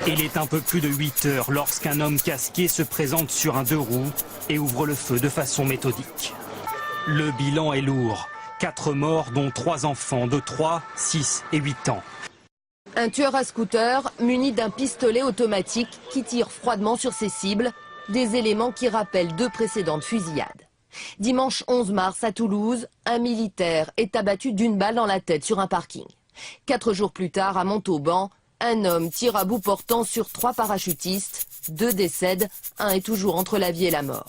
Il est un peu plus de 8 heures lorsqu'un homme casqué se présente sur un 2 roues et ouvre le feu de façon méthodique. Le bilan est lourd. 4 morts, dont 3 enfants de 3, 6 et 8 ans. Un tueur à scooter muni d'un pistolet automatique qui tire froidement sur ses cibles, des éléments qui rappellent 2 précédentes fusillades. Dimanche 11 mars à Toulouse, un militaire est abattu d'une balle dans la tête sur un parking. 4 jours plus tard à Montauban, un homme tire à bout portant sur 3 parachutistes, 2 décèdent, un est toujours entre la vie et la mort.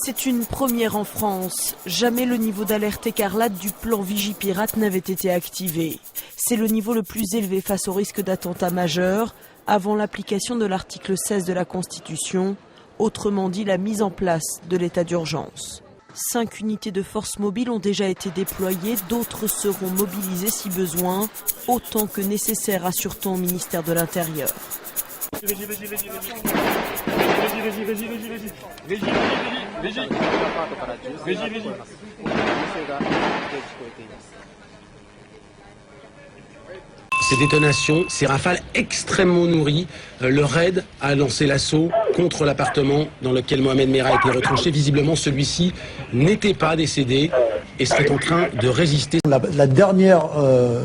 C'est une première en France. Jamais le niveau d'alerte écarlate du plan Vigipirate n'avait été activé. C'est le niveau le plus élevé face au risque d'attentat majeur, avant l'application de l'article 16 de la Constitution, autrement dit la mise en place de l'état d'urgence. 5 unités de force mobile ont déjà été déployées, d'autres seront mobilisées si besoin, autant que nécessaire, assure-t-on au ministère de l'Intérieur. Ces détonations, ces rafales extrêmement nourries, le raid a lancé l'assaut contre l'appartement dans lequel Mohamed Merah a été retranché. Visiblement, celui-ci n'était pas décédé et serait en train de résister. La dernière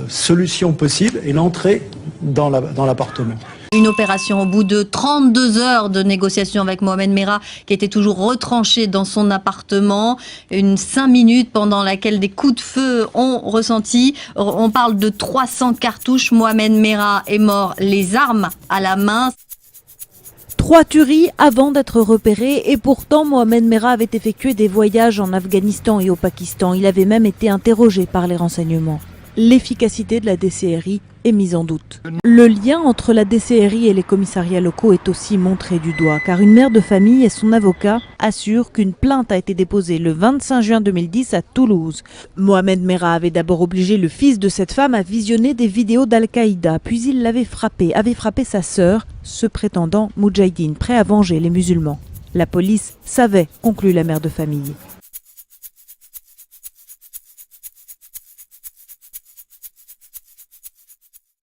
solution possible est l'entrée dans l'appartement. Une opération au bout de 32 heures de négociations avec Mohamed Merah qui était toujours retranché dans son appartement. Une 5 minutes pendant laquelle des coups de feu ont ressenti. On parle de 300 cartouches. Mohamed Merah est mort les armes à la main. 3 tueries avant d'être repéré et pourtant Mohamed Merah avait effectué des voyages en Afghanistan et au Pakistan. Il avait même été interrogé par les renseignements. L'efficacité de la DCRI est mise en doute. Le lien entre la DCRI et les commissariats locaux est aussi montré du doigt, car une mère de famille et son avocat assurent qu'une plainte a été déposée le 25 juin 2010 à Toulouse. Mohamed Merah avait d'abord obligé le fils de cette femme à visionner des vidéos d'Al-Qaïda, puis il avait frappé sa sœur, se prétendant moudjahidine, prêt à venger les musulmans. La police savait, conclut la mère de famille.